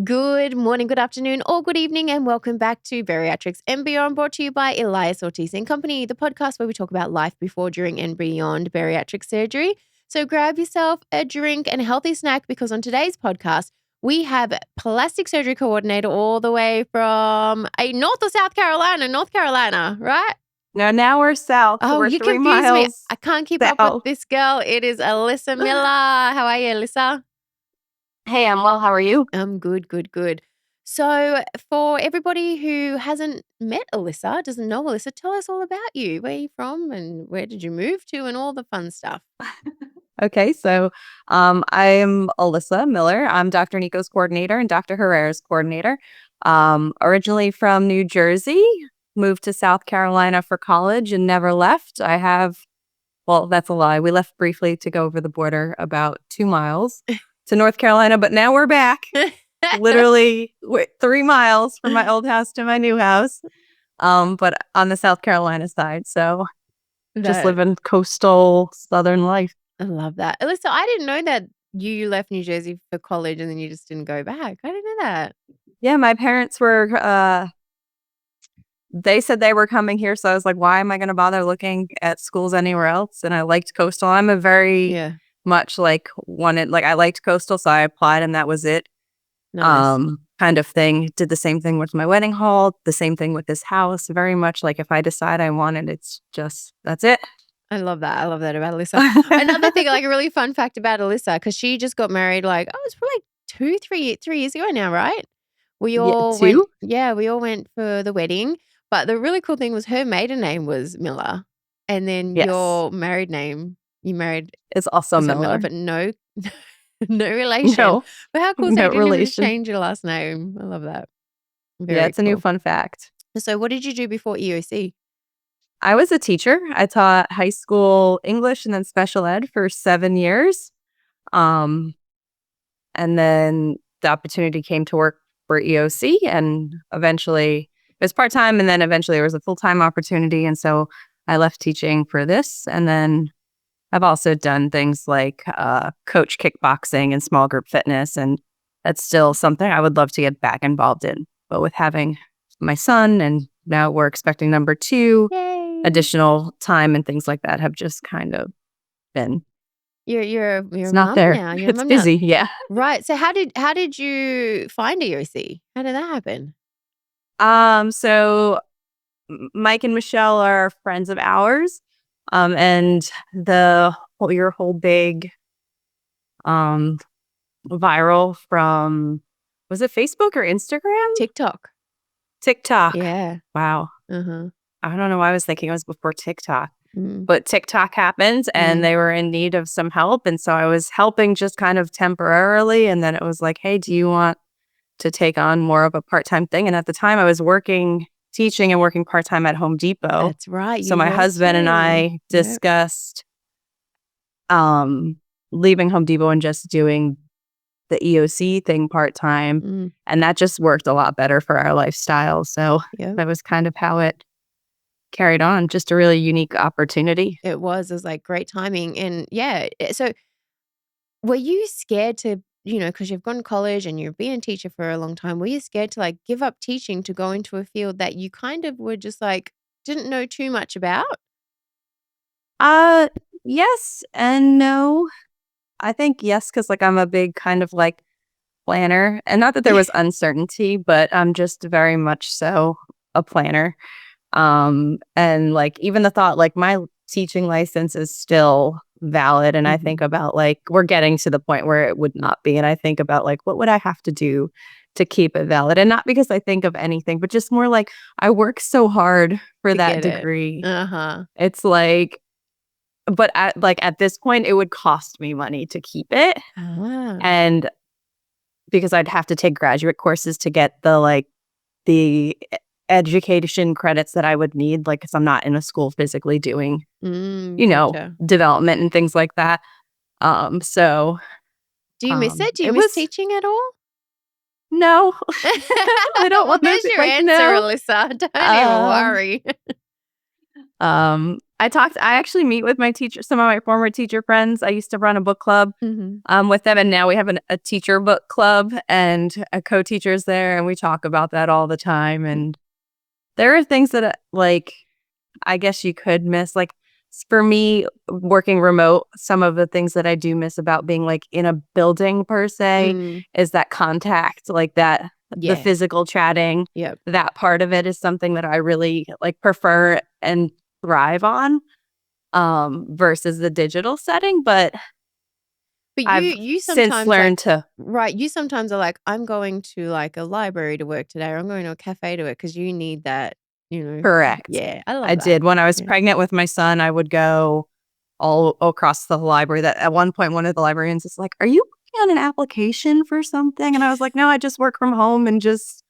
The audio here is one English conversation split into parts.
Good morning, good afternoon, or good evening, and welcome back to Bariatrics and Beyond, brought to you by Elias Ortiz and Company, the podcast where we talk about life before, during, and beyond bariatric surgery. So grab yourself a drink and a healthy snack, because on today's podcast, we have plastic surgery coordinator all the way from North or South Carolina? North Carolina, right? No, now we're south. Oh, we're you 3 confused me. miles I can't keep south. up with this girl. It is Alissa Miller. How are you, Alissa? Hey, I'm well. How are you? I'm good. So for everybody who hasn't met Alissa, doesn't know Alissa, tell us all about you. Where are you from and where did you move to and all the fun stuff? Okay, so I'm Alissa Miller. I'm Dr. Niko's coordinator and Dr. Herrera's coordinator. Originally from New Jersey, moved to South Carolina for college and never left. Well, that's a lie. We left briefly to go over the border about 2 miles to North Carolina, but now we're back. Literally 3 miles from my old house to my new house, but on the South Carolina side. So just living coastal Southern life. I love that. Alissa, I didn't know that you left New Jersey for college and then you just didn't go back. I didn't know that. Yeah, my parents were, they said they were coming here. So I was like, why am I going to bother looking at schools anywhere else? And I liked coastal. I'm a very much I liked coastal. So I applied and that was it. Nice. Kind of thing. Did the same thing with my wedding hall, the same thing with this house. Very much like if I decide I want it, it's just, that's it. I love that. I love that about Alissa. Another thing, like a really fun fact about Alissa, because she just got married it's probably 3 years ago now, right? We all went for the wedding. But the really cool thing was her maiden name was Miller. And then your married name, you married is also Miller. But no relation. No. But how cool is that you didn't even change your last name? I love that. It's a new fun fact. So what did you do before EOC? I was a teacher. I taught high school English and then special ed for 7 years. And then the opportunity came to work for EOC, and eventually it was part-time, and then eventually it was a full-time opportunity. And so I left teaching for this. And then I've also done things like coach kickboxing and small group fitness. And that's still something I would love to get back involved in. But with having my son, and now we're expecting number 2, additional time and things like that have just kind of been. You're it's not there. Now. You're it's busy. Now. Yeah. Right. So how did you find EOC? How did that happen? So Mike and Michelle are friends of ours. And your whole big viral from, was it Facebook or Instagram? TikTok. Yeah. Wow. I don't know why I was thinking it was before TikTok. But TikTok happened and they were in need of some help. And so I was helping just kind of temporarily. And then it was like, hey, do you want to take on more of a part-time thing? And at the time I was teaching and working part-time at Home Depot. That's right. So my husband and I discussed leaving Home Depot and just doing the EOC thing part-time. And that just worked a lot better for our lifestyle. So that was kind of how it carried on. Just a really unique opportunity. It was like great timing. And so were you scared to, because you've gone to college and you've been a teacher for a long time, were you scared to give up teaching to go into a field that you kind of were just didn't know too much about? Yes and no. I think yes, because I'm a big kind of planner, and not that there was uncertainty, but I'm just very much so a planner. And even the thought, my teaching license is still valid. And I think about we're getting to the point where it would not be. And I think about what would I have to do to keep it valid? And not because I think of anything, but just more I work so hard for that degree. It's but at this point, it would cost me money to keep it. And because I'd have to take graduate courses to get the education credits that I would need, because I'm not in a school physically doing, development and things like that. So do you miss it? Do you miss teaching at all? No. I don't want There's your answer, Alissa. Don't even worry. I actually meet with my teacher, some of my former teacher friends. I used to run a book club with them, and now we have a teacher book club, and a co-teacher's there, and we talk about that all the time. And there are things that like, I guess you could miss. Like for me, working remote, some of the things that I do miss about being like in a building per se is that contact, like that, the physical chatting. Yep. That part of it is something that I really like prefer and thrive on versus the digital setting. But you since sometimes learned to right. You sometimes are like, I'm going to like a library to work today, or I'm going to a cafe to work because you need that, correct. Yeah, I love I that. did when I was pregnant with my son. I would go all across the library. That at one point, one of the librarians is like, "Are you on an application for something?" And I was like, "No, I just work from home and just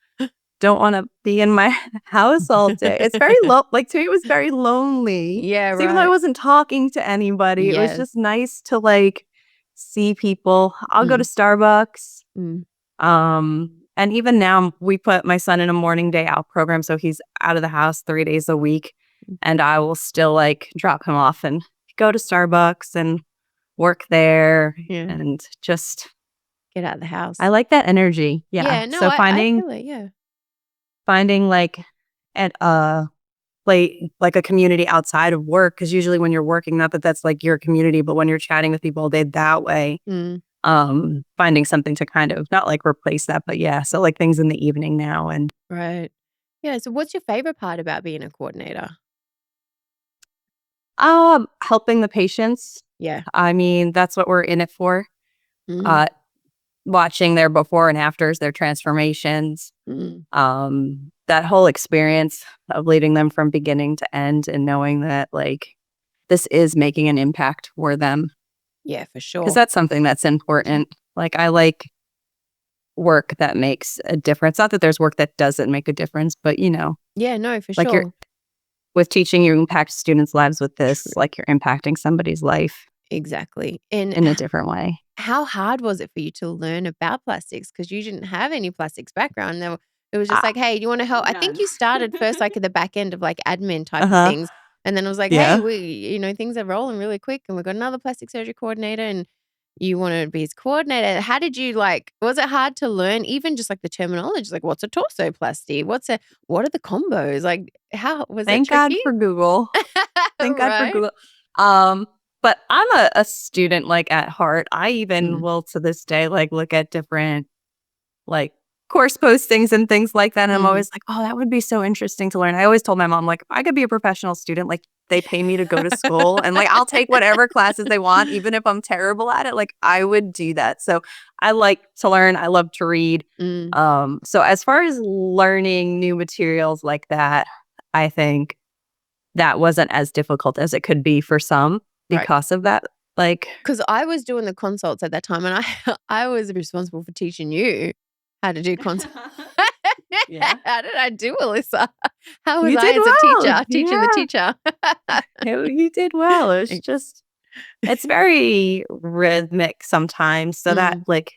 don't want to be in my house all day." It's very like to me, it was very lonely. Yeah, So even though I right. wasn't talking to anybody, it was Yes. just nice to like see people. I'll go to Starbucks. Mm. And even now we put my son in a morning day out program, so he's out of the house 3 days a week, and I will still like drop him off and go to Starbucks and work there and just Get out of the house. I like that energy. Yeah. Yeah, no, So I feel it, yeah. finding like at like a community outside of work, because usually when you're working, not that that's like your community, but when you're chatting with people all day that way, finding something to kind of not like replace that, but so like things in the evening now. And Right. Yeah, so what's your favorite part about being a coordinator? helping the patients. Yeah. I mean, that's what we're in it for. Mm. Watching their before and afters, their transformations, Mm. that whole experience of leading them from beginning to end and knowing that like this is making an impact for them. Yeah, for Because sure. that's something that's important. Like I like work that makes a difference. Not that there's work that doesn't make a difference, but Yeah, no, for like sure. you're with teaching, you impact students' lives with this, like you're impacting somebody's life Exactly. And in a different way. how hard was it for you to learn about plastics? Because you didn't have any plastics background. It was just like, hey, do you want to help? I think you started first like at the back end of like admin type of things. And then it was like, hey, things are rolling really quick and we've got another plastic surgery coordinator and you want to be his coordinator. How did you was it hard to learn even just like the terminology? Like what's a torsoplasty? What are the combos? Like how was it Thank God tricky? for Google. Thank God for Right? Google. But I'm a student like at heart. I even will to this day like look at different like course postings and things like that. And I'm always like, oh, that would be so interesting to learn. I always told my mom, like, if I could be a professional student, like they pay me to go to school and like I'll take whatever classes they want, even if I'm terrible at it, like I would do that. So I like to learn. I love to read. So as far as learning new materials like that, I think that wasn't as difficult as it could be for some because of that. Like, because I was doing the consults at that time and I was responsible for teaching you how to do consults. How did I do, Alissa? How was you I did as a well. teacher, teaching the teacher? You did well. It's just, it's very rhythmic sometimes. So that like,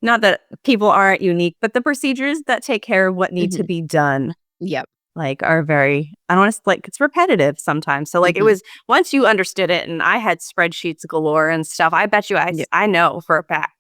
not that people aren't unique, but the procedures that take care of what need to be done. Yep. Like are very, I don't want to like, it's repetitive sometimes. So like it was, once you understood it and I had spreadsheets galore and stuff, I bet you I know for a fact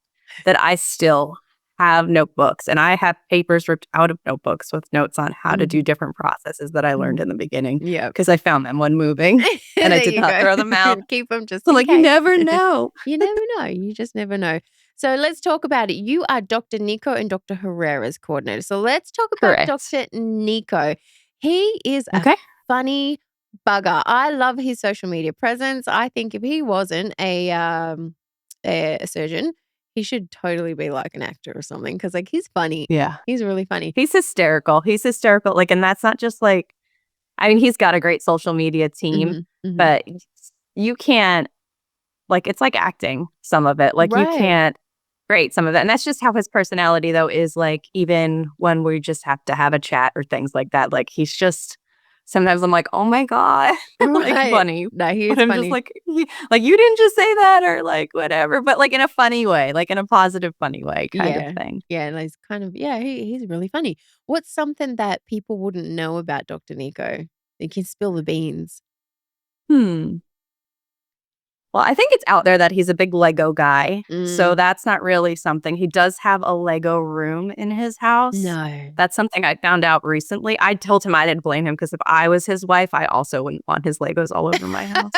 that I still have notebooks and I have papers ripped out of notebooks with notes on how to do different processes that I learned in the beginning. Yeah. Because I found them when moving and I did not throw them out. Keep them just So in like, case. you never know. You never know. You just never know. So let's talk about it. You are Dr. Niko and Dr. Herrera's coordinator. So let's talk about Dr. Niko. He is a funny bugger. I love his social media presence. I think if he wasn't a surgeon, he should totally be like an actor or something because like he's funny. Yeah. He's really funny. He's hysterical. Like, and that's not just like, I mean, he's got a great social media team, but you can't, like, it's like acting, some of it. Like, you can't rate some of it. And that's just how his personality, though, is like, even when we just have to have a chat or things like that. Like, he's just, sometimes I'm like, oh my God, like funny. No, he is but I'm funny. just like you didn't just say that or like whatever, but like in a funny way, like in a positive, funny way kind of thing. Yeah, and he's kind of, he's really funny. What's something that people wouldn't know about Dr. Niko? He can spill the beans. Hmm. Well, I think it's out there that he's a big Lego guy. So that's not really something. He does have a Lego room in his house. No. That's something I found out recently. I told him I didn't blame him because if I was his wife, I also wouldn't want his Legos all over my house.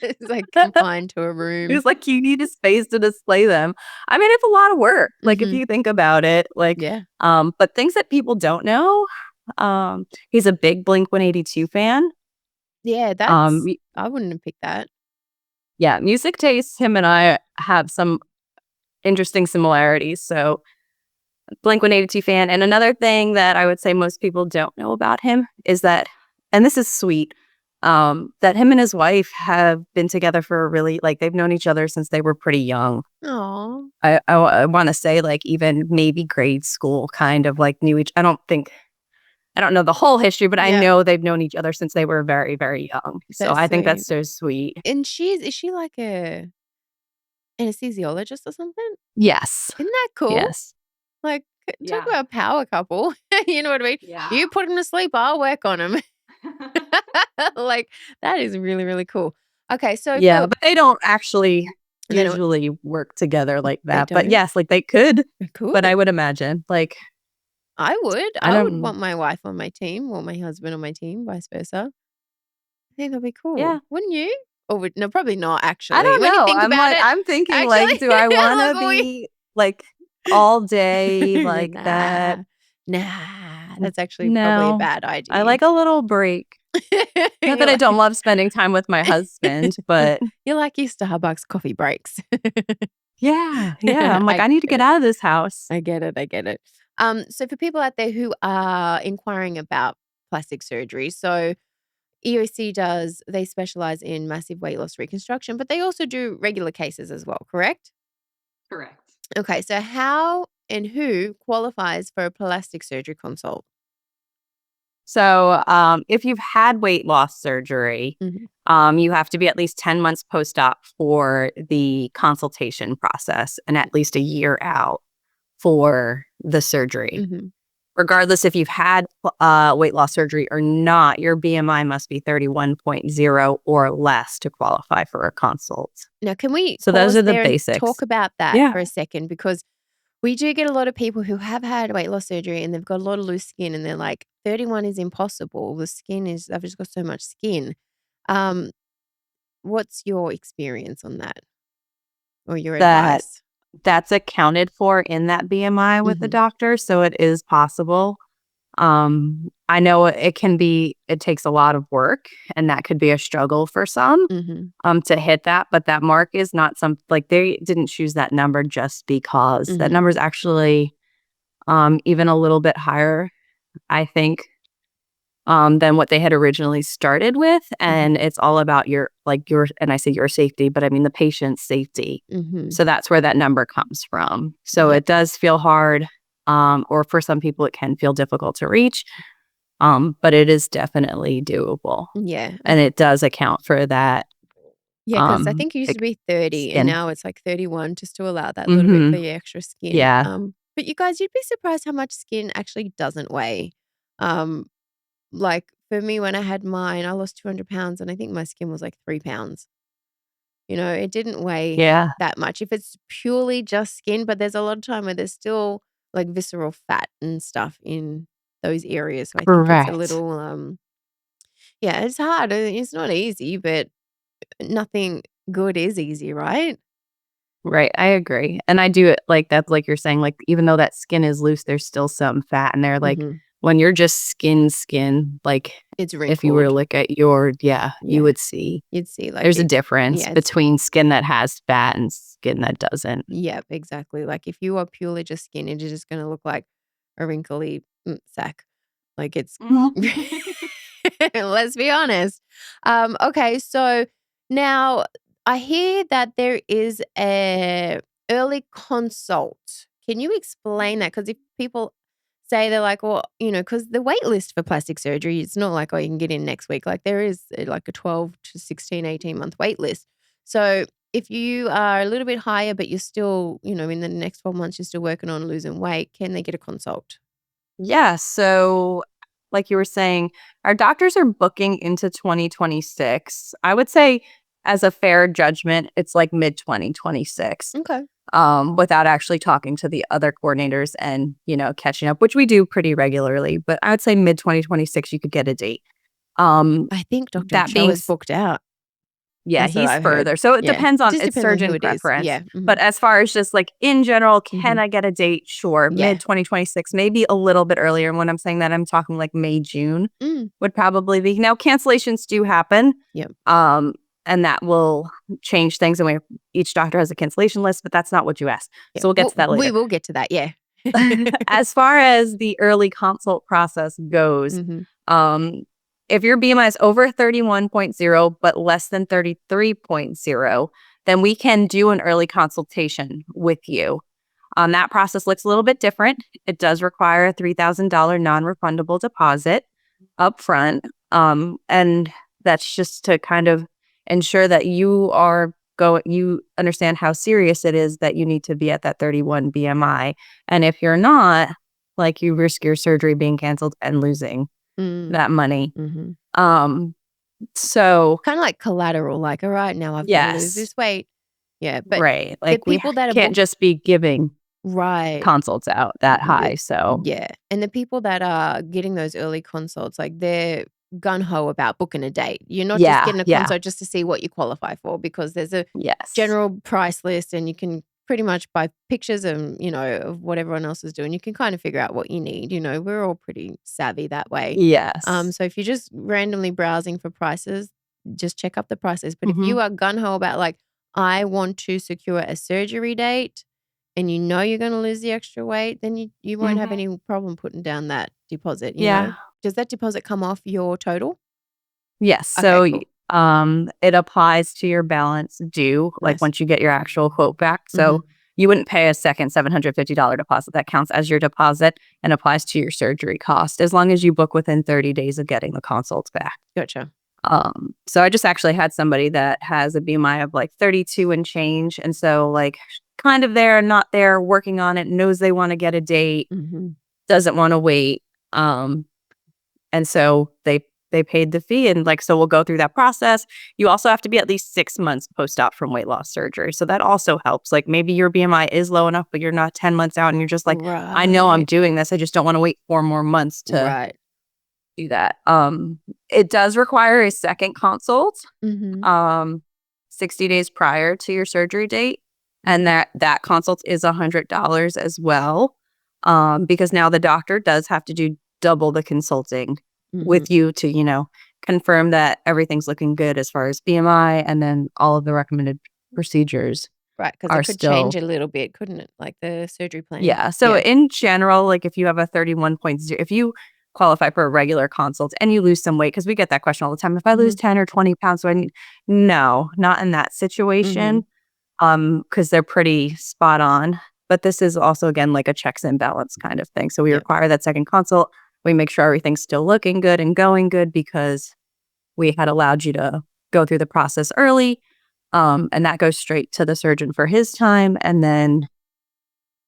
It's like confined to a room. He was like, you need a space to display them. I mean, it's a lot of work. Like if you think about it, like, Yeah. but things that people don't know, he's a big Blink-182 fan. Yeah, that's I wouldn't have picked that. Yeah, music tastes, him and I have some interesting similarities. So Blink-182 fan. And another thing that I would say most people don't know about him is that, and this is sweet, that him and his wife have been together for a really, like, they've known each other since they were pretty young. Oh. I want to say like even maybe grade school kind of like knew each. I don't know the whole history, but I know they've known each other since they were very, very young. So I think that's so sweet. And is she like a anesthesiologist or something? Yes. Isn't that cool? Yes. Like, talk about a power couple. You know what I mean? Yeah. You put him to sleep, I'll work on him. Like, that is really, really cool. Okay, so yeah, but they don't actually usually work together like that. But yes, like they could. Cool. But I would imagine, like, I would want my wife on my team or my husband on my team, vice versa. I think that'd be cool. Yeah. Wouldn't you? Or no, probably not actually. I don't when know. You think about it, I'm thinking actually, like, do I want to be like all day like that? Nah, that's actually probably a bad idea. I like a little break. Not that I don't love spending time with my husband, but you like your Starbucks coffee breaks. yeah. I'm like, I need to get out of this house. I get it. So for people out there who are inquiring about plastic surgery, so EOC they specialize in massive weight loss reconstruction, but they also do regular cases as well, correct? Correct. Okay, so how and who qualifies for a plastic surgery consult? So if you've had weight loss surgery, you have to be at least 10 months post-op for the consultation process and at least a year out for the surgery. Regardless if you've had weight loss surgery or not, your BMI must be 31.0 or less to qualify for a consult. Now, can we those are the basics. Talk about that for a second, because we do get a lot of people who have had weight loss surgery and they've got a lot of loose skin and they're like, 31 is impossible. I've just got so much skin. What's your experience on that or your advice? That's accounted for in that BMI with the doctor, so it is possible. I know it takes a lot of work and that could be a struggle for some to hit that, but that mark is not like they didn't choose that number just because. That number is actually even a little bit higher, I think, than what they had originally started with. And it's all about and I say your safety, but I mean the patient's safety. So that's where that number comes from. So it does feel hard, or for some people it can feel difficult to reach, but it is definitely doable. Yeah. And it does account for that. Yeah, because I think it used to be 30 skin. and now it's like 31 just to allow that little bit for the extra skin. Yeah. But you guys, you'd be surprised how much skin actually doesn't weigh. Like for me, when I had mine, I lost 200 pounds and I think my skin was like 3 pounds. You know, it didn't weigh that much. If it's purely just skin, but there's a lot of time where there's still like visceral fat and stuff in those areas. So I think it's a little, it's hard. It's not easy, but nothing good is easy, right? Right. I agree. And I do it like that, like you're saying, like even though that skin is loose, there's still some fat in there. Like when you're just skin, like it's wrinkled. If you were to look at you would see. You'd see like there's a difference between skin that has fat and skin that doesn't. Yep, exactly. Like if you are purely just skin, it is just going to look like a wrinkly sack. Like it's, let's be honest. Okay, so now I hear that there is a early consult. Can you explain that? Because if people say they're like, well, because the wait list for plastic surgery, it's not like, oh, you can get in next week. Like there is like a 12 to 16, 18-month wait list. So if you are a little bit higher, but you're still, in the next 12 months, you're still working on losing weight, can they get a consult? Yeah. So like you were saying, our doctors are booking into 2026. I would say as a fair judgment, it's like mid-2026. Okay. Without actually talking to the other coordinators and, catching up, which we do pretty regularly. But I would say mid-2026, you could get a date. I think Dr. That Cho being is booked out. Yeah, That's what he's I've heard. further. So it Yeah. depends on Just its depends on who surgeon it is. preference. Yeah. But as far as just like in general, can Mhm. I get a date? Sure. Yeah. Mid-2026, maybe a little bit earlier. And when I'm saying that, I'm talking like May, June would probably be. Now, cancellations do happen. Yep. And that will change things. And each doctor has a cancellation list, but that's not what you asked. Yeah. So we'll get to that later. We will get to that. Yeah. As far as the early consult process goes, if your BMI is over 31.0 but less than 33.0, then we can do an early consultation with you. That process looks a little bit different. It does require a $3,000 non-refundable deposit up front. And that's just to kind of ensure that you understand how serious it is that you need to be at that 31 BMI. And if you're not, like, you risk your surgery being canceled and losing that money. So kind of like collateral, like, all right, now I've got to lose this weight. Yeah. But right. Like, the people that are can't just be giving consults out that high. So yeah. And the people that are getting those early consults, like, they're gun-ho about booking a date. You're not just getting a consult just to see what you qualify for, because there's a general price list and you can pretty much by pictures and, of what everyone else is doing, you can kind of figure out what you need. We're all pretty savvy that way. Yes. So if you're just randomly browsing for prices, just check up the prices. But if you are gun-ho about, like, I want to secure a surgery date and you're going to lose the extra weight, then you won't have any problem putting down that deposit. You know? Does that deposit come off your total? Yes. Okay, So cool. it applies to your balance due, like once you get your actual quote back. So you wouldn't pay a second $750 deposit. That counts as your deposit and applies to your surgery cost as long as you book within 30 days of getting the consults back. Gotcha. So I just actually had somebody that has a BMI of like 32 and change. And so, like, kind of there, not there, working on it, knows they want to get a date, doesn't want to wait. And so they paid the fee, and like, so we'll go through that process. You also have to be at least 6 months post-op from weight loss surgery. So that also helps. Like, maybe your BMI is low enough, but you're not 10 months out and you're just like, I know I'm doing this. I just don't want to wait 4 more months to do that. It does require a second consult 60 days prior to your surgery date. And that consult is $100 as well. Because now the doctor does have to do double the consulting with you to, confirm that everything's looking good as far as BMI, and then all of the recommended procedures. Right, because it could change a little bit, couldn't it? Like the surgery plan. Yeah. So in general, like, if you have a 31.0, if you qualify for a regular consult and you lose some weight, because we get that question all the time. If I lose 10 or 20 pounds, no, not in that situation. Because they're pretty spot on. But this is also, again, like a checks and balance kind of thing. So we require that second consult. We make sure everything's still looking good and going good because we had allowed you to go through the process early. And that goes straight to the surgeon for his time. And then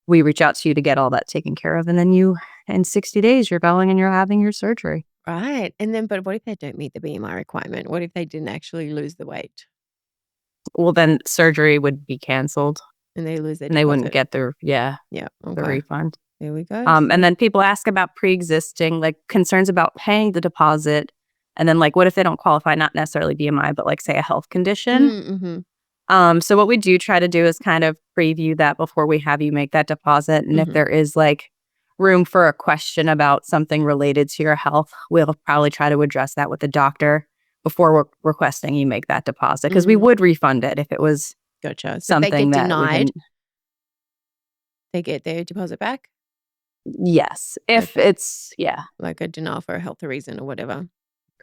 we reach out to you to get all that taken care of. And then in 60 days, you're going and you're having your surgery. Right. And then, but what if they don't meet the BMI requirement? What if they didn't actually lose the weight? Well, then surgery would be canceled. And they lose their and they wouldn't get the refund. There we go. And then people ask about pre-existing, like, concerns about paying the deposit. And then, like, what if they don't qualify, not necessarily BMI, but like, say, a health condition? So what we do try to do is kind of preview that before we have you make that deposit. And if there is, like, room for a question about something related to your health, we'll probably try to address that with the doctor before we're requesting you make that deposit, because we would refund it if it was Gotcha. So something if they get that denied, they get their deposit back? Yes. If it's, like a denial for a health reason or whatever.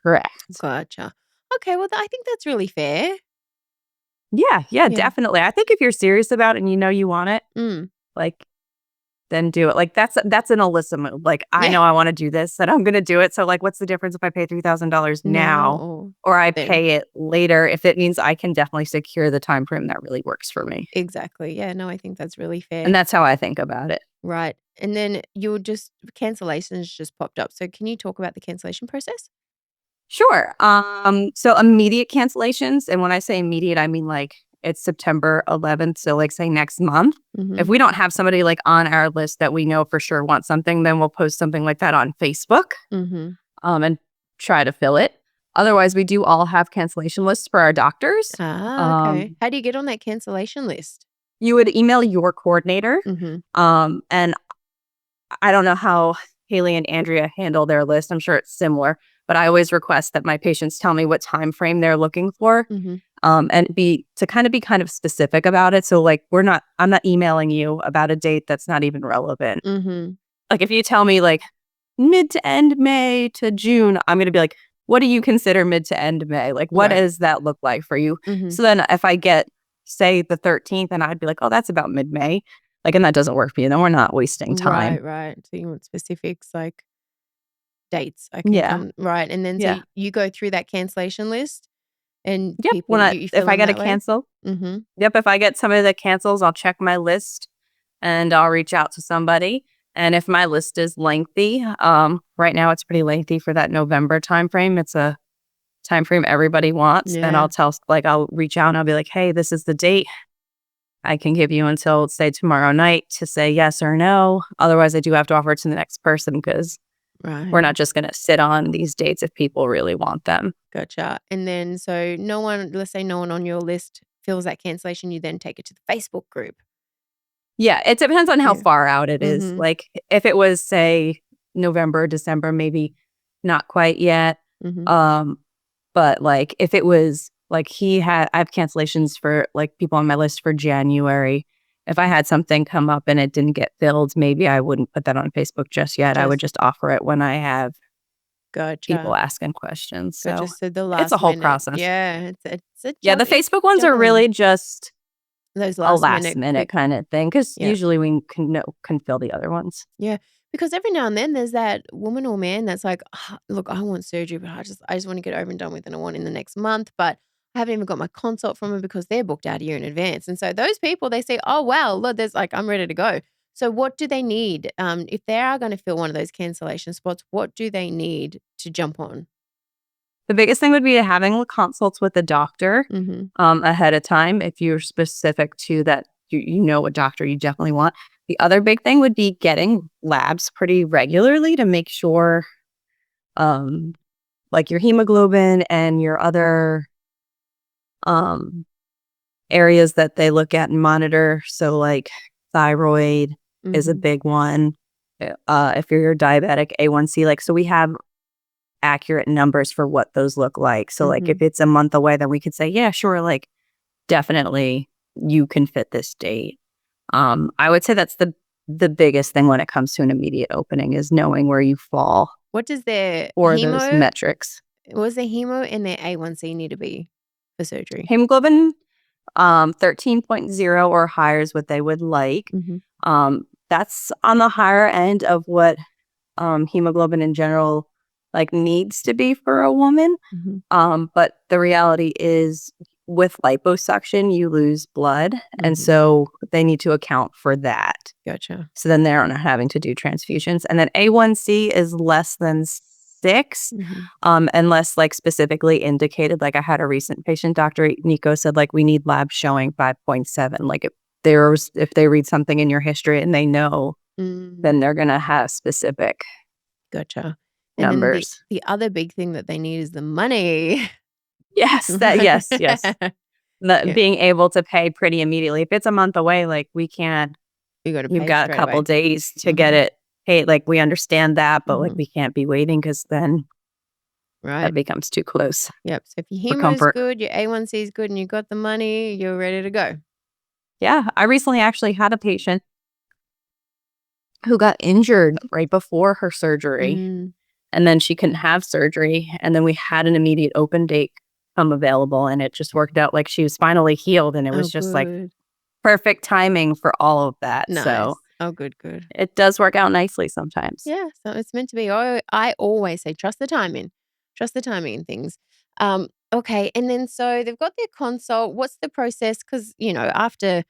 Correct. Gotcha. Okay, well, I think that's really fair. Yeah, definitely. I think if you're serious about it and you know you want it, like, then do it. Like, that's an Alissa move. Like, I know I want to do this and I'm going to do it. So, like, what's the difference if I pay $3,000 now or I pay it later, if it means I can definitely secure the time frame that really works for me? Exactly. Yeah, no, I think that's really fair. And that's how I think about it. Right. And then cancellations just popped up. So can you talk about the cancellation process? Sure. So immediate cancellations, and when I say immediate, I mean like it's September 11th, so like say next month. If we don't have somebody like on our list that we know for sure wants something, then we'll post something like that on Facebook and try to fill it. Otherwise, we do all have cancellation lists for our doctors. Okay. How do you get on that cancellation list? You would email your coordinator. And I don't know how Haley and Andrea handle their list. I'm sure it's similar, but I always request that my patients tell me what time frame they're looking for, and be kind of specific about it. So like I'm not emailing you about a date that's not even relevant. Like if you tell me like mid to end May to June, I'm going to be like, what do you consider mid to end May? Like what does that look like for you? So then if I get say the 13th, and I'd be like, oh, that's about mid-May. Like, and that doesn't work for you. Then we're not wasting time. Right. So you want specifics like dates. I can come. Right. And then so you go through that cancellation list and people, you fill if I in get a that way? cancel, if I get somebody that cancels, I'll check my list and I'll reach out to somebody. And if my list is lengthy, right now it's pretty lengthy for that November timeframe. It's a timeframe everybody wants. And I'll reach out and I'll be like, hey, this is the date. I can give you until, say, tomorrow night to say yes or no. Otherwise, I do have to offer it to the next person because we're not just going to sit on these dates if people really want them. Gotcha. And then so let's say no one on your list fills that cancellation, you then take it to the Facebook group. Yeah, it depends on how far out it is. Like if it was, say, November, December, maybe not quite yet. But like if it was like I have cancellations for like people on my list for January. If I had something come up and it didn't get filled, maybe I wouldn't put that on Facebook just yet. I would just offer it when I have people asking questions. So, So the last it's a whole minute. process. Yeah, it's a the Facebook ones are really just those a last minute kind of thing because usually we can fill the other ones. Yeah. Because every now and then there's that woman or man that's like, look, I want surgery, but I just want to get over and done with, and I want in the next month. But I haven't even got my consult from them because they're booked out a year in advance. And so those people, they say, oh wow, look, there's like I'm ready to go. So what do they need? If they are going to fill one of those cancellation spots, what do they need to jump on? The biggest thing would be having consults with a doctor ahead of time. If you're specific to that, you know what doctor you definitely want. The other big thing would be getting labs pretty regularly to make sure like your hemoglobin and your other areas that they look at and monitor. So like thyroid is a big one. If you're diabetic, A1C, like, so we have accurate numbers for what those look like. So like if it's a month away, then we could say, yeah, sure, like definitely you can fit this date. I would say that's the biggest thing when it comes to an immediate opening is knowing where you fall. What does their those metrics? What does their hemo and their A1C need to be for surgery? Hemoglobin 13.0 or higher is what they would like. That's on the higher end of what hemoglobin in general like needs to be for a woman. But the reality is with liposuction, you lose blood. And so they need to account for that. Gotcha. So then they're not having to do transfusions. And then A1C is less than 6, unless like specifically indicated. Like I had a recent patient, Dr. Niko said like we need labs showing 5.7. Like if they read something in your history and they know, then they're going to have specific numbers. And the other big thing that they need is the money. Yes. Being able to pay pretty immediately. If it's a month away, like we can't. You've got a couple days to get it paid. Like we understand that, but like we can't be waiting because then that becomes too close. Yep. So if your hemo is good, your A1C is good, and you've got the money, you're ready to go. Yeah, I recently actually had a patient who got injured right before her surgery, and then she couldn't have surgery, and then we had an immediate open date come available, and it just worked out like she was finally healed, and it was just like perfect timing for all of that. Nice. So good. It does work out nicely sometimes. Yeah, so it's meant to be. I always say trust the timing in things. Okay, and then so they've got their consult. What's the process? Because after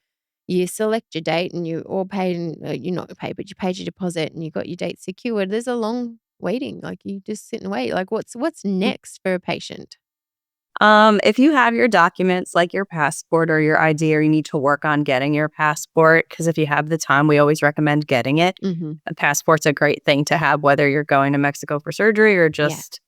you select your date and you all paid, and you not paid, but you paid your deposit and you got your date secured, there's a long waiting. Like you just sit and wait. Like what's next for a patient? If you have your documents like your passport or your ID, or you need to work on getting your passport, because if you have the time, we always recommend getting it. Mm-hmm. A passport's a great thing to have, whether you're going to Mexico for surgery or just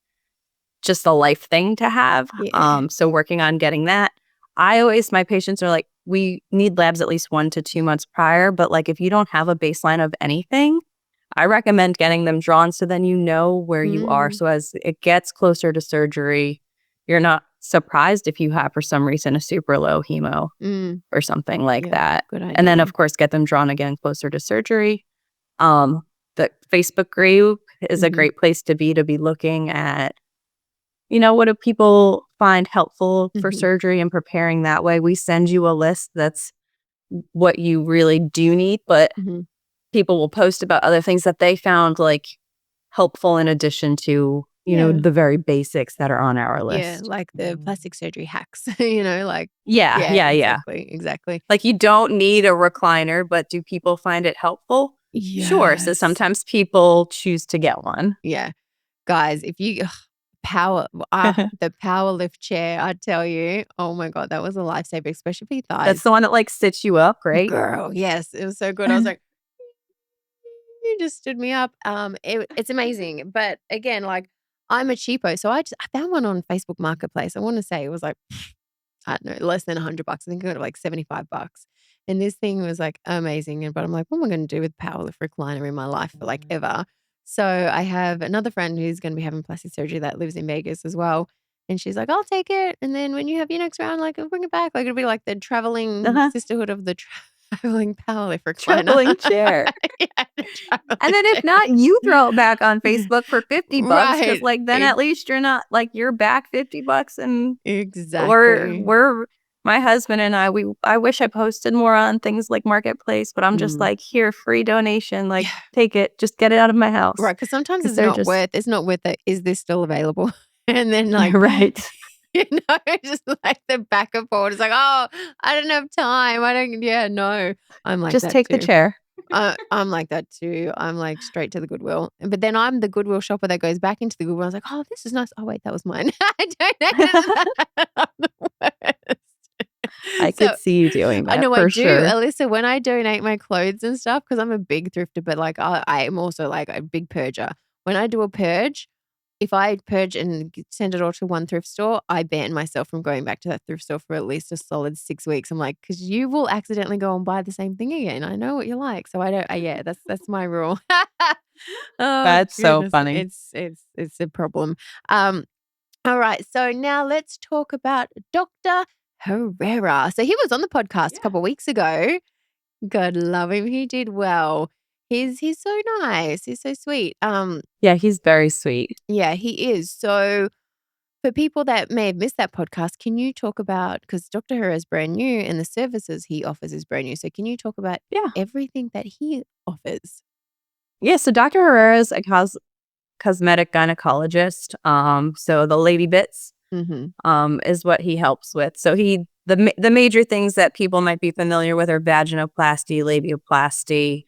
a life thing to have. Yeah. So working on getting that. My patients are like, we need labs at least 1 to 2 months prior, but like if you don't have a baseline of anything, I recommend getting them drawn so then you know where you are. So as it gets closer to surgery, you're not surprised if you have, for some reason, a super low hemo or something like that. Good idea. And then, of course, get them drawn again closer to surgery. The Facebook group is a great place to be looking at, what do people find helpful for surgery and preparing that way. We send you a list that's what you really do need, but people will post about other things that they found like helpful in addition to the very basics that are on our list. Yeah, like the plastic surgery hacks, like yeah. Exactly. Like you don't need a recliner, but do people find it helpful? Yes. Sure. So sometimes people choose to get one. Yeah. Guys, if you the power lift chair, I tell you, oh my God, that was a lifesaver, especially for your thighs. That's the one that like sits you up, right? Girl, yes. It was so good. I was like, you just stood me up. It's amazing. But again, like I'm a cheapo. So I found one on Facebook Marketplace. I want to say it was like, I don't know, less than $100. I think I got it like $75. And this thing was like amazing. But I'm like, what am I going to do with powerlift recliner in my life for like ever? So I have another friend who's going to be having plastic surgery that lives in Vegas as well. And she's like, I'll take it. And then when you have your next round, like I'll bring it back. Like it'll be like the traveling sisterhood of the traveling powerlift recliner. Traveling chair. And then if not, you throw it back on Facebook for $50. Because like then at least you're not like you're back $50 and exactly. We're my husband and I wish I posted more on things like Marketplace, but I'm just like, here, free donation, like take it, just get it out of my house. Right, because sometimes it's not worth it. Is this still available? And then like right. Just like the back and forward. It's like, oh, I don't have time. No. I'm like just that take too. the chair. I'm like that too. I'm like straight to the Goodwill. But then I'm the Goodwill shopper that goes back into the Goodwill. I was like, oh, this is nice. Oh, wait, that was mine. I don't know. I'm the worst. I could see you doing that. I know for I do. Sure. Alyssa, when I donate my clothes and stuff, because I'm a big thrifter, but like I am also like a big purger. When I do a purge, if I purge and send it all to one thrift store, I ban myself from going back to that thrift store for at least a solid 6 weeks. I'm like, because you will accidentally go and buy the same thing again. I know what you like, so I don't. That's my rule. That's so funny. It's a problem. All right, so now let's talk about Dr. Herrera. So he was on the podcast a couple of weeks ago. God love him. He did well. He's so nice. He's so sweet. Yeah, he's very sweet. Yeah, he is. So for people that may have missed that podcast, can you talk about, because Dr. Herrera is brand new and the services he offers is brand new. So can you talk about everything that he offers? Yeah, so Dr. Herrera is a cosmetic gynecologist. So the lady bits is what he helps with. So the major things that people might be familiar with are vaginoplasty, labiaplasty.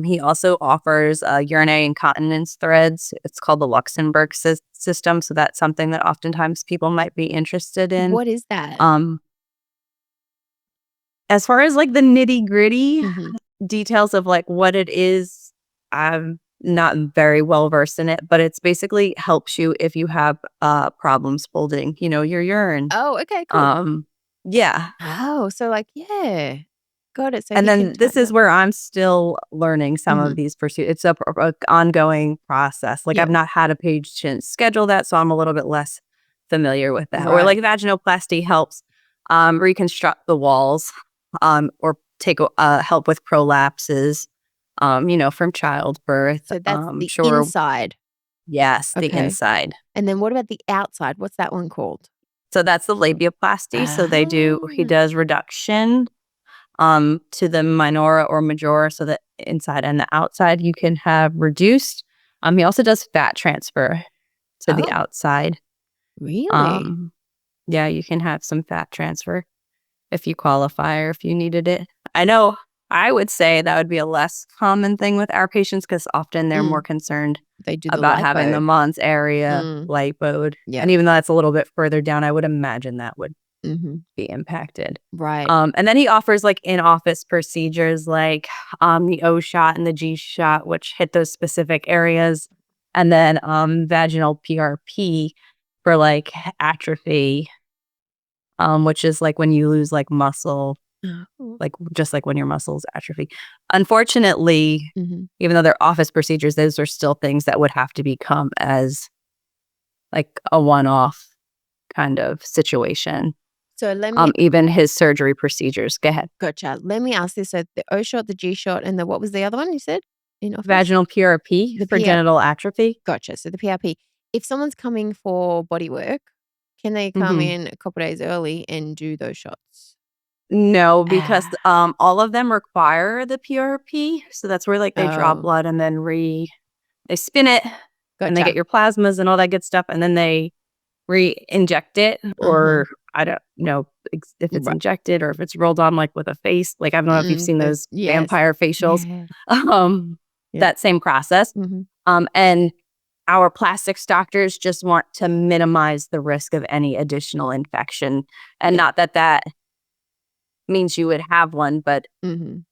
He also offers urinary incontinence threads. It's called the Luxembourg system. So that's something that oftentimes people might be interested in. What is that? As far as like the nitty gritty details of like what it is, I'm not very well versed in it, but it's basically helps you if you have problems holding, your urine. Oh, okay, cool. Yeah. Oh, so like, yeah. Got it. So and then this is where I'm still learning some of these pursuits. It's a ongoing process. Like I've not had a patient schedule that, so I'm a little bit less familiar with that. Right. Or like vaginoplasty helps reconstruct the walls, or take help with prolapses, from childbirth. So that's the inside. Yes, the inside. And then what about the outside? What's that one called? So that's the labiaplasty. So he does reduction to the minora or majora, so the inside and the outside you can have reduced. He also does fat transfer to the outside. Really? Yeah, you can have some fat transfer if you qualify or if you needed it. I know I would say that would be a less common thing with our patients because often they're more concerned They do the about having the lipo. Mons area lipoed. Yeah. And even though that's a little bit further down, I would imagine that would be impacted. Right. And then he offers like in-office procedures like the O shot and the G shot, which hit those specific areas. And then vaginal PRP for like atrophy, which is like when you lose like muscle, like just like when your muscles atrophy. Unfortunately, even though they're office procedures, those are still things that would have to become as like a one-off kind of situation. So let me even his surgery procedures. Go ahead. Gotcha. Let me ask this. So the O shot, the G shot, and what was the other one you said? In office? Vaginal PRP The for genital atrophy. Gotcha. So the PRP. If someone's coming for body work, can they come in a couple of days early and do those shots? No, because all of them require the PRP. So that's where like they draw blood and then they spin it and they get your plasmas and all that good stuff. And then they re-inject it, or I don't know if it's injected or if it's rolled on like with a face. Like I don't know if you've seen those vampire facials. That same process. And our plastics doctors just want to minimize the risk of any additional infection. And not that means you would have one, but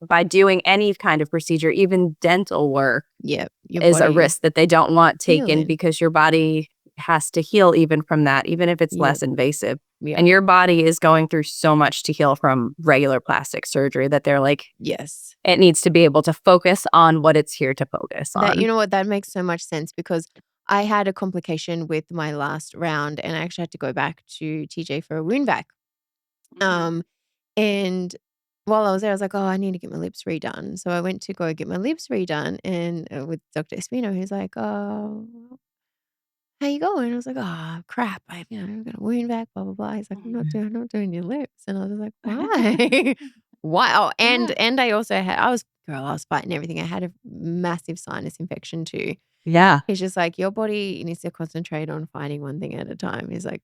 by doing any kind of procedure, even dental work, is a risk that they don't want taken because your body has to heal even from that, even if it's less invasive. And your body is going through so much to heal from regular plastic surgery that they're like, it needs to be able to focus on what it's here to focus on. You know what? That makes so much sense because I had a complication with my last round and I actually had to go back to TJ for a wound vac. And while I was there, I was like, oh, I need to get my lips redone. So I went to go get my lips redone and with Dr. Espino, he's like, oh, how you going? I was like, oh, crap. I've got a wound vac, blah, blah, blah. He's like, I'm not doing your lips. And I was like, why? Why? Oh, and I also I was fighting everything. I had a massive sinus infection too. Yeah. He's just like, your body needs to concentrate on fighting one thing at a time. He's like,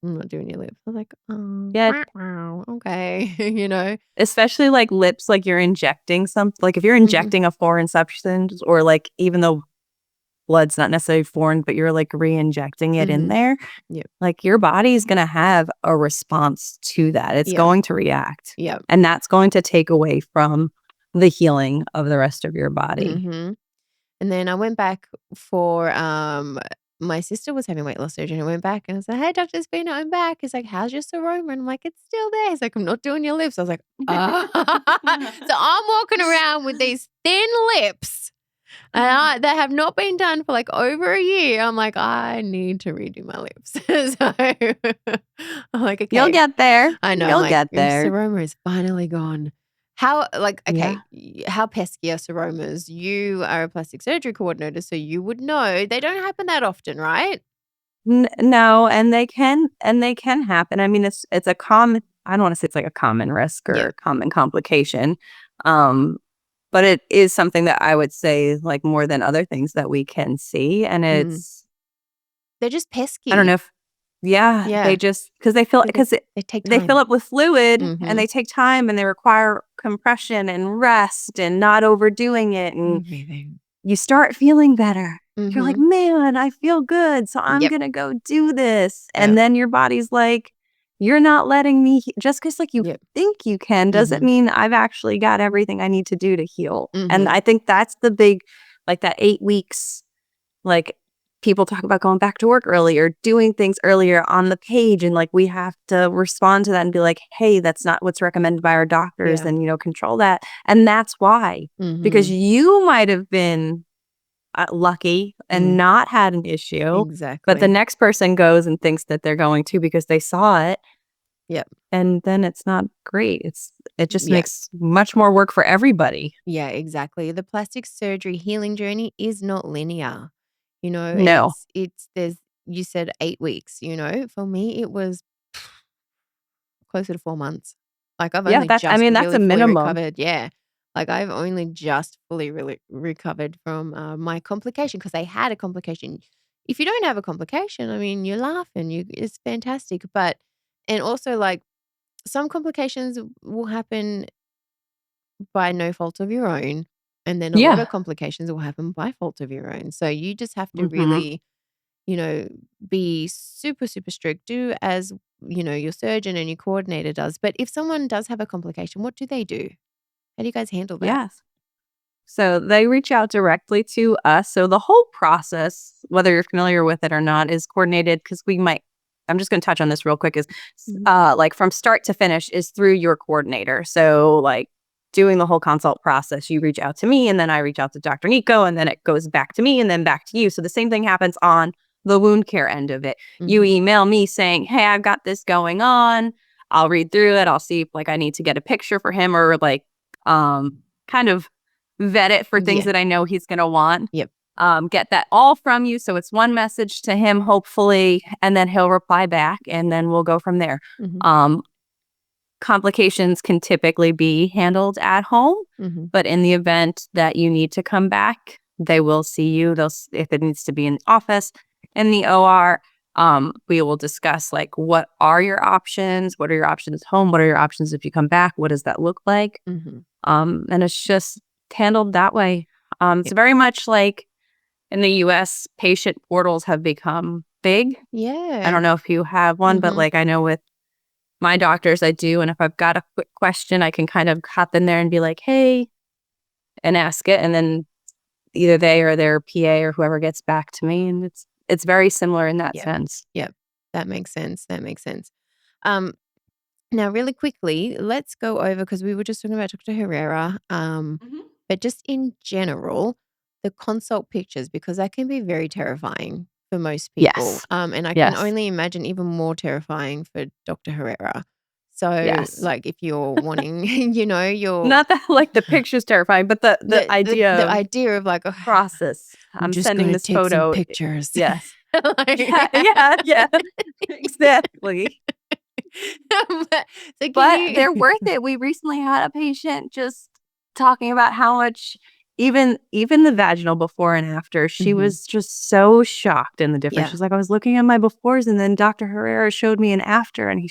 I'm not doing your lips. I was like, oh, wow, okay. Especially like lips, like you're injecting something. Like if you're injecting a foreign substance, or like even though blood's not necessarily foreign, but you're like re-injecting it in there, like your body's going to have a response to that. It's going to react. And that's going to take away from the healing of the rest of your body. And then I went back for my sister was having weight loss surgery and I went back and I said, hey, Dr. Espino, I'm back. He's like, how's your seroma? And I'm like, it's still there. He's like, I'm not doing your lips. I was like, So I'm walking around with these thin lips and that have not been done for like over a year. I'm like, I need to redo my lips. So I'm like, okay. You'll get there. I know. You'll get there. Seroma is finally gone. How pesky are seromas? You are a plastic surgery coordinator, so you would know. They don't happen that often, right? No, and they can happen. I mean, it's a common, I don't want to say it's like a common risk or a common complication. But it is something that I would say like more than other things that we can see. And they're just pesky. I don't know if they just because they fill up with fluid and they take time and they require compression and rest and not overdoing it, and you start feeling better. You're like, man, I feel good, so I'm gonna go do this. And then your body's like, you're not letting me just because like you think you can doesn't mean I've actually got everything I need to do to heal. And I think that's the big, like that 8 weeks, like people talk about going back to work earlier, doing things earlier on the page. And like, we have to respond to that and be like, hey, that's not what's recommended by our doctors and, control that. And that's why, because you might have been lucky and not had an issue. Exactly. But the next person goes and thinks that they're going to because they saw it. And then it's not great. It just makes much more work for everybody. Yeah, exactly. The plastic surgery healing journey is not linear. No. You said 8 weeks, for me it was closer to 4 months. Like I've only that's a minimum. Fully recovered. Yeah. Like I've only just fully really recovered from my complication because I had a complication. If you don't have a complication, I mean, you're laughing, it's fantastic. And also like some complications will happen by no fault of your own. And then a lot Yeah. of complications will happen by fault of your own. So you just have to hmm really, be super, super strict. Do as, your surgeon and your coordinator does. But if someone does have a complication, what do they do? How do you guys handle that? Yes. So they reach out directly to us. So the whole process, whether you're familiar with it or not, is coordinated because I'm just going to touch on this real quick, is Mhm. like from start to finish is through your coordinator. So like doing the whole consult process, you reach out to me and then I reach out to Dr. Niko and then it goes back to me and then back to you. So the same thing happens on the wound care end of it. You Mhm. email me saying, hey, I've got this going on. I'll read through it. I'll see if like I need to get a picture for him or like kind of vet it for things Yeah. that I know he's going to want. Yep. Get that all from you. So it's one message to him, hopefully, and then he'll reply back and then we'll go from there. Mhm. Um, Complications can typically be handled at home, Mhm. but in the event that you need to come back, they will see you. If it needs to be in the office, in the OR, we will discuss like what are your options? What are your options at home? What are your options if you come back? What does that look like? Mhm. And it's just handled that way. It's Yep. very much like in the US, patient portals have become big. I Yeah. don't know if you have one, but Mhm. like I know with my doctors, I do. And if I've got a quick question, I can kind of hop in there and be like, hey, and ask it. And then either they or their PA or whoever gets back to me. And it's very similar in that Yep. sense. Yep. That makes sense. That makes sense. Um, Now, really quickly, let's go over because we were just talking about Dr. Herrera, Mhm. but just in general, the consult pictures, because that can be very terrifying for most people. Yes. And I can Yes. only imagine even more terrifying for Dr. Herrera. So, Yes. like, if you're wanting, you're Not that like the picture's terrifying, but the the idea of idea of like, oh, process. I'm I'm just sending gonna this take some photo. pictures. Yes. Yeah, Like, yeah, yeah. Exactly. so can But you? they're worth it. We recently had a patient just talking about how much even the vaginal before and after, she Mhm. was just so shocked in the difference. Yeah. She's like, I was looking at my befores and then Dr. Herrera showed me an after and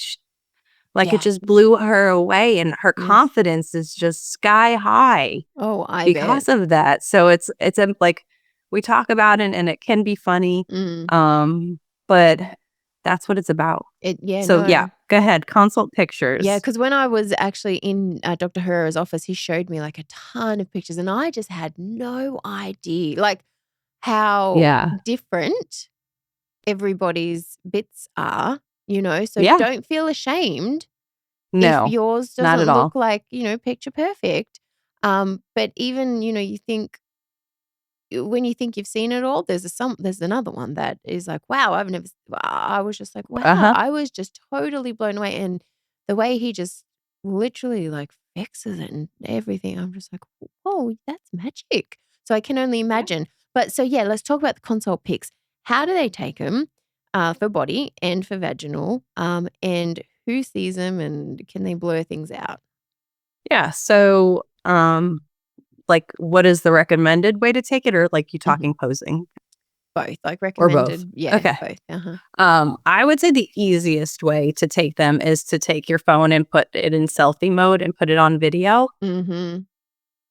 like it Yeah. just blew her away and her Yes. confidence is just sky high Oh, I bet. because of that. So it's a, like we talk about it and it can be funny. Mm. But that's what it's about. Yeah, So yeah, no. go ahead. Consult Yeah, pictures. because when I was actually in, Dr. Herrera's office, he showed me, like, a ton of pictures, and I just had no idea, like, how Yeah. different everybody's bits are, so Yeah. don't feel ashamed if No, yours not at doesn't all. look like, picture perfect. But even, you think when you think you've seen it all, there's another one that is like, wow, I've never. I was just like, wow, Uh-huh. I was just totally blown away, and the way he just literally like fixes it and everything, I'm just like, oh, that's magic. So I can only Yeah. imagine. But so yeah, let's talk about the consult pics. How do they take them for body and for vaginal? And who sees them, and can they blur things out? Yeah, so, like, what is the recommended way to take it or, like, you Mhm. talking posing? Both, like Or both? recommended. Yeah, Okay. both. Uh huh. I would say the easiest way to take them is to take your phone and put it in selfie mode and put it on video, Mm-hmm.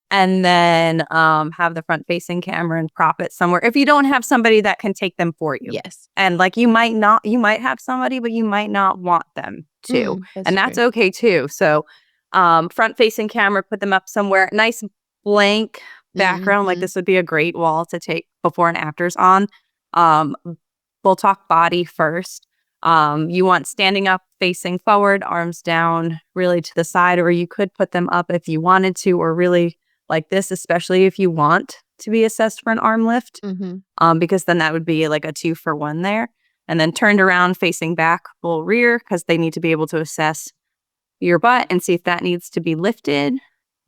and then, have the front-facing camera and prop it somewhere if you don't have somebody that can take them for you. Yes. And, like, you might have somebody, but you might not want them to, That's and that's true. okay too. So, front-facing camera, put them up somewhere, nice blank background, like, Mhm. this would be a great wall to take before and afters on. Um, we'll talk body first. You want standing up, facing forward, arms down, really to the side, or you could put them up if you wanted to, or really like this, especially if you want to be assessed for an arm lift, Mhm. because then that would be like a 2-for-1 there. And then turned around, facing back, full rear, because they need to be able to assess your butt and see if that needs to be lifted.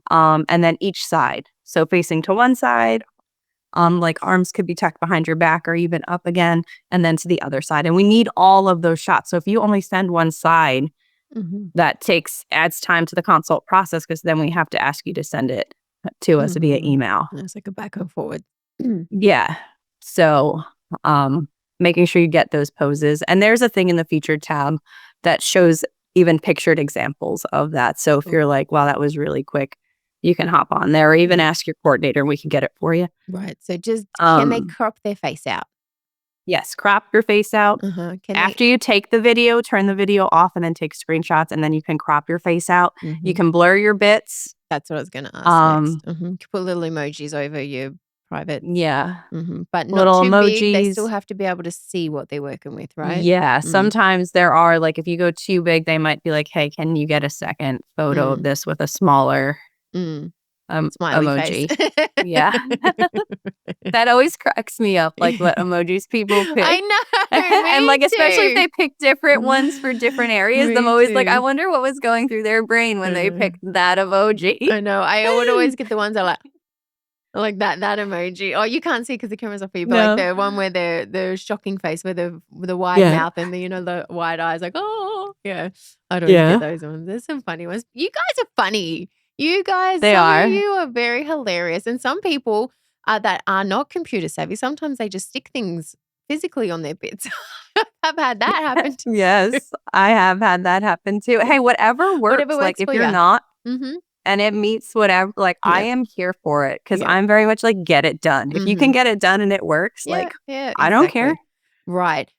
And then each side. So facing to one side, like arms could be tucked behind your back or even up again, and then to the other side. And we need all of those shots. So if you only send one side, Mhm. that adds time to the consult process because then we have to ask you to send it to us via Mhm. email. It's like a back and forward. Yeah. So, making sure you get those poses. And there's a thing in the featured tab that shows even pictured examples of that. So if Cool. you're like, wow, that was really quick, you can hop on there or even ask your coordinator and we can get it for you. Right. So just can they crop their face out? Yes, crop your face out. After you take the video, turn the video off and then take screenshots, and then you can crop your face out. You can blur your bits. That's what I was going to ask next. You can put little emojis over your private. Yeah. But not little too emojis. big. They still have to be able to see what they're working with, right? Yeah. Sometimes there are, like, if you go too big, they might be like, hey, can you get a second photo of this with a smaller smiley emoji? face. Yeah. That always cracks me up, like what emojis people pick. I know. And like, especially if they pick different ones for different areas, I'm always like, I wonder what was going through their brain when they picked that emoji. I know. I would always get the ones that like that emoji. Oh, you can't see because the camera's off for you, but like the one where the shocking face with the wide mouth and the wide eyes, like, oh, yeah. I'd always get those ones. There's some funny ones. You guys are funny. You guys, some of you are very hilarious. And some people that are not computer savvy, sometimes they just stick things physically on their bits. I've had that happen too. Yes, I have had that happen too. Hey, whatever works like if you're not and it meets whatever, like I am here for it because I'm very much like get it done. If you can get it done and it works, like I don't care. Right.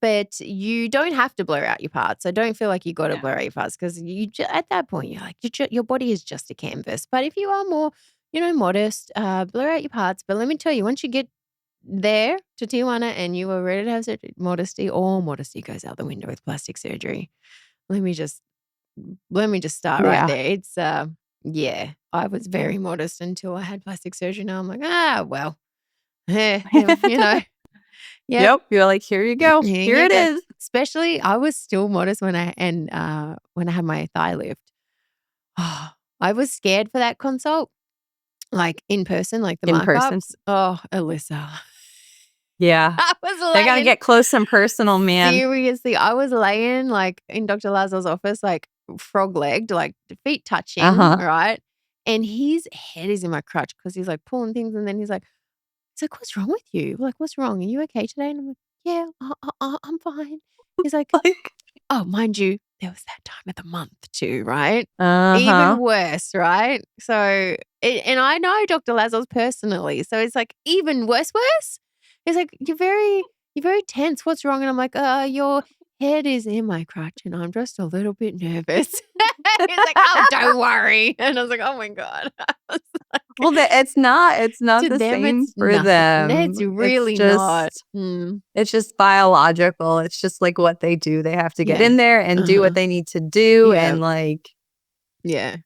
But you don't have to blur out your parts. So don't feel like you got to blur out your parts because at that point you're like your body is just a canvas. But if you are more, modest, blur out your parts. But let me tell you, once you get there to Tijuana and you are ready to have surgery, modesty goes out the window with plastic surgery. Let me just start right there. It's I was very modest until I had plastic surgery. Now I'm like, well, Yep. You're like, here you go. Here it is. Especially, I was still modest when I had my thigh lift. Oh, I was scared for that consult, like in person, like the markups. Oh, Alissa. Yeah. They got to get close and personal, man. Seriously, I was laying like in Dr. Lazo's office, like frog-legged, like feet touching, right? And his head is in my crutch because he's like pulling things, and then he's like, what's wrong with you? Like, what's wrong? Are you okay today? And I'm like, yeah, I'm fine. He's like, oh, mind you, there was that time of the month too, right? Even worse, right? So, and I know Dr. Lazo's personally, so it's like even worse. He's like, you're very tense. What's wrong? And I'm like, your head is in my crutch and I'm just a little bit nervous. He's like, oh, don't worry. And I was like, oh my God. Well, it's not the same for them. It's really not. It's just biological. It's just like what they do. They have to get in there and do what they need to do. And like,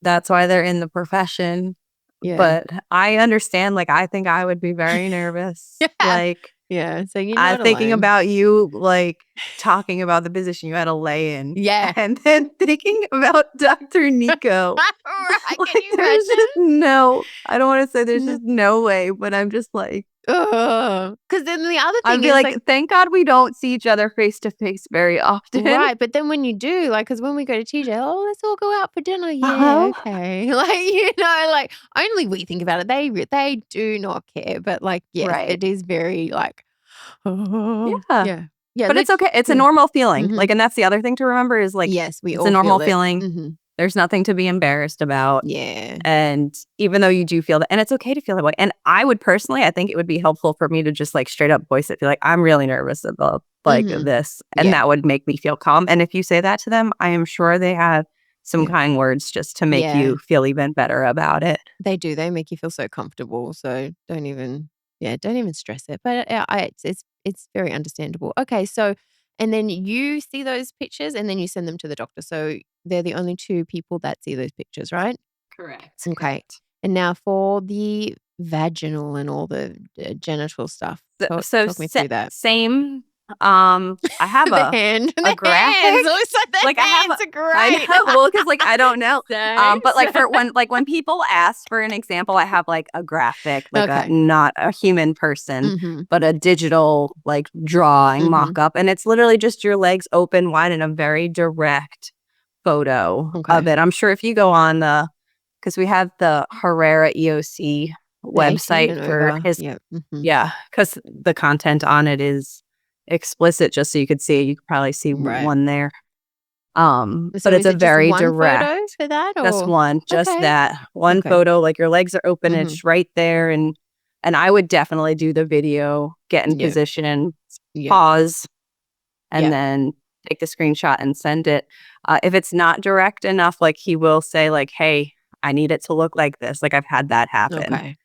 that's why they're in the profession. Yeah. But I understand, like, I think I would be very nervous. Like, so I'm thinking about you, like, talking about the position you had to lay in. Yeah. And then thinking about Dr. Niko. Right, like, can you there's imagine? just I don't want to say there's just no way, but I'm just like, because then the other thing I'd be like, thank God we don't see each other face to face very often. Right, but then when you do, like, because when we go to TJ, let's all go out for dinner. Yeah, okay. Like, like only we think about it. They do not care, but like, it is very like, yeah. But it's okay. It's a normal feeling. Like, and that's the other thing to remember is like, it's a normal feeling. There's nothing to be embarrassed about. Yeah. And even though you do feel that, and it's okay to feel that way. And I would personally, I think it would be helpful for me to just like straight up voice it, be like, I'm really nervous about like this. And that would make me feel calm. And if you say that to them, I am sure they have some kind words just to make you feel even better about it. They do. They make you feel so comfortable. So don't even stress it. But it's very understandable. Okay. So, and then you see those pictures and then you send them to the doctor. So they're the only two people that see those pictures, right? Correct. Okay. Correct. And now for the vaginal and all the genital stuff. Talk me through that. Same. I have the hand, a graphic. Like hands are great. I know. Well, because like I don't know. But like when people ask for an example, I have like a graphic, like not a human person, but a digital like drawing mock-up, and it's literally just your legs open wide in a very direct photo of it. I'm sure if you go on because we have the Herrera EOC website for his because the content on it is explicit just so you could see it. You could probably see one there. So But it's is a it just very one direct. photo for that, Just or one, just okay, that one okay, photo. Like your legs are open, mhm, it's right there, and I would definitely do the video, get in yep, position, yep, pause, and yep, then take the screenshot and send it. If it's not direct enough, like he will say, like, "Hey, I need it to look like this." Like I've had that happen. okay.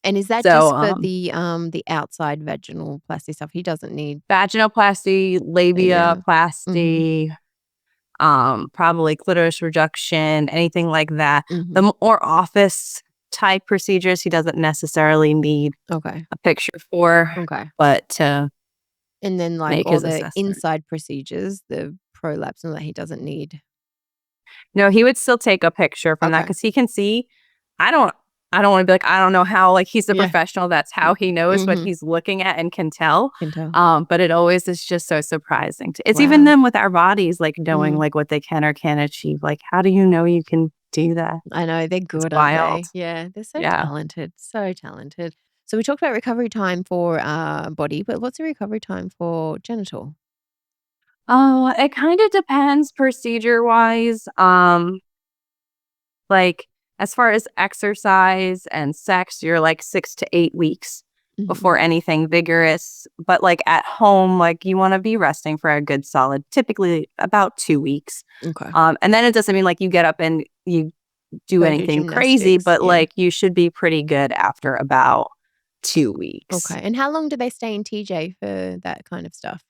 And is that So, just for the outside vaginal plasty stuff? He doesn't need vaginoplasty, yeah. Mhm, labiaplasty, probably clitoris reduction, anything like that. The mhm, more office type procedures, he doesn't necessarily need okay, a picture for, okay. but to And then, like, make all his the assessment. inside procedures, the prolapse and all that he doesn't need. No, he would still take a picture from that Okay. because he can see. I don't I don't wanna be like, I don't know how, like, he's the Yeah. professional, that's how he knows what Mhm. he's looking at and can tell. Can tell. But it always is just so surprising to it's even Wow. them with our bodies, like, knowing, Mm. like, what they can or can't achieve. Like, how do you know you can do that? I know, they're It's good, aren't wild. they? Yeah, they're so Yeah. talented, so talented. So we talked about recovery time for, body, but what's the recovery time for genital? Oh, it kinda depends procedure-wise. Like, as far as exercise and sex, you're like 6 to 8 weeks Mhm. before anything vigorous. But, like, at home, like, you wanna be resting for a good solid typically about 2 weeks. Okay. And then it doesn't mean, like, you get up and you do Go do anything crazy, gymnastics, but, yeah. like, you should be pretty good after about 2 weeks. Okay, and how long do they stay in TJ for that kind of stuff?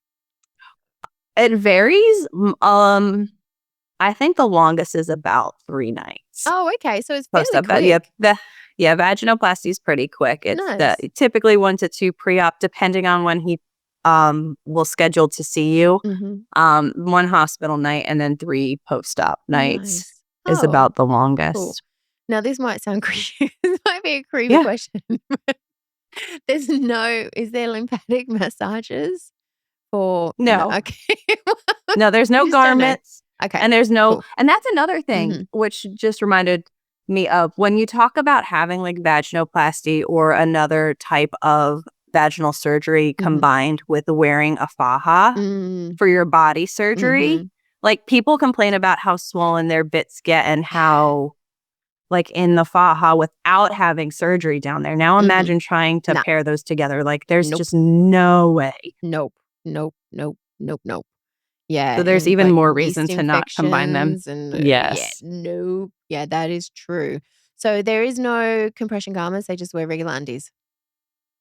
It varies. I think the longest is about 3 nights. Oh, okay, so it's fairly Post-op, yeah, quick. vaginoplasty is pretty quick. It's the Nice. typically 1 to 2 pre-op, depending on when he, will schedule to see you. Mhm. 1 hospital night and then 3 post-op nights Nice. is Oh, about the cool. longest. Now this might sound creepy. This might be a creepy Yeah. question. Is there lymphatic massages for no, No. okay. No, there's no You just don't know. garments, Okay, and there's no cool. and that's another thing, Mhm, which just reminded me of when you talk about having, like, vaginoplasty or another type of vaginal surgery mhm. combined with wearing a faja Mm, for your body surgery, mhm. like, people complain about how swollen their bits get and how, like, in the faja without having surgery down there. Now Mhm. imagine trying to Nah, pair those together, like, there's nope, just no way. nope, nope, nope, nope, nope. Yeah, So there's and, even like, more reason yeast to not combine them. infections and, yeah, Yes. nope. Yeah, that is true. So there is no compression garments, they just wear regular undies.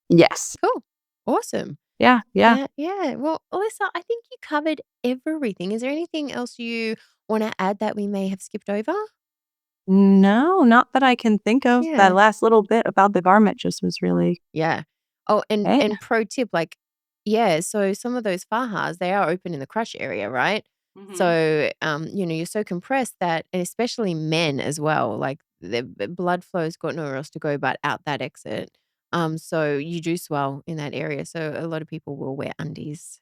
Yes. Cool. Awesome. Yeah, yeah. Yeah. Well, Alyssa, I think you covered everything. Is there anything else you wanna add that we may have skipped over? No, not that I can think of. That Yeah. last little bit about the garment just was really Yeah. Oh, it. and pro tip, like, yeah, so some of those fahas, they are open in the crotch area, right? Mhm. So, you're so compressed that, and especially men as well, like the blood flow's got nowhere else to go but out that exit. So you do swell in that area. So a lot of people will wear undies.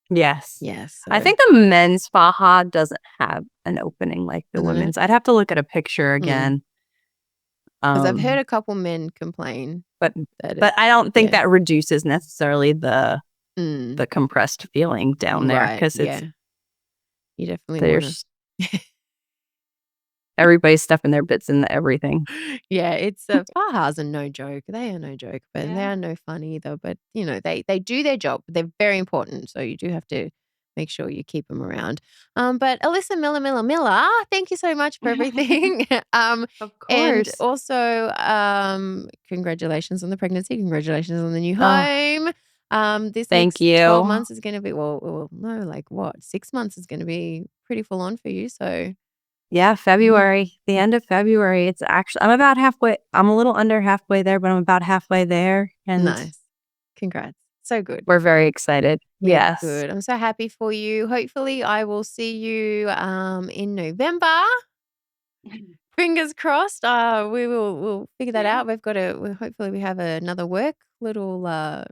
Yes. Yeah. I So think the men's faja doesn't have an opening like the doesn't it? women's. I'd have to look at a picture Mm. again. Because I've heard Um, a couple men complain but that but it's I don't think yeah. that reduces necessarily the Mm. compressed feeling down there Right. because it's Yeah. You definitely wanna there's everybody's stuffing their bits into everything. Yeah, it's, Fahas are no joke. They are no joke, but they Yeah. are no fun either. But, they do their job. They're very important, so you do have to make sure you keep them around. But Alissa Miller, thank you so much for everything. Of And course. also, congratulations on the pregnancy. Congratulations on the new Oh, home. This thank next 12 you. months is gonna be no, like what? 6 months is gonna be pretty full on for you, so Yeah, yeah. February, the end of February. It's actually I'm about halfway. I'm a little under halfway there, but I'm about halfway there, and Nice. Congrats. So good. we're very excited. Yeah, Yes. good. I'm so happy for you. Hopefully, I will see you in November. Fingers crossed. We'll figure that Yeah. out. Hopefully we have another work little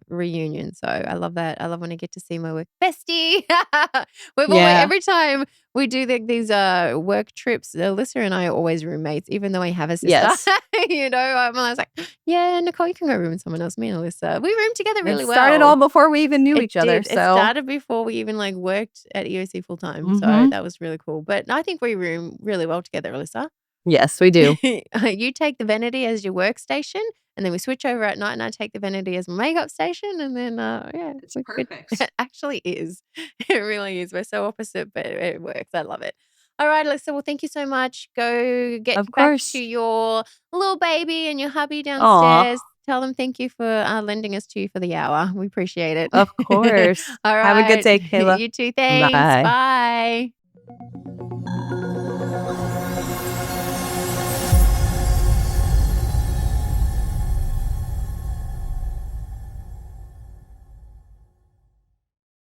reunion. So I love that. I love when I get to see my work bestie. Yeah. Every time we do these work trips. Alyssa and I are always roommates, even though I have a sister. Yes. You know, I'm always like, yeah, Nicole, you can go room with someone else. Me and Alyssa, we room together really well. It started all before we even knew each other. It So started before we even like worked at EOC full time. So that was really cool. But I think we room really well together, Alyssa. yes, we do. You take the vanity as your workstation, and then we switch over at night, and I take the vanity as my makeup station, and then yeah, It's perfect. It actually is. It really is. We're so opposite, but it works. I love it. All right, Alyssa. Well, thank you so much. Go get Of back course. to your little baby and your hubby Aw, downstairs. Tell them thank you for lending us to you for the hour. We appreciate it. of course. All Have a good right. day, Kayla. You too. Thanks. Bye. Bye.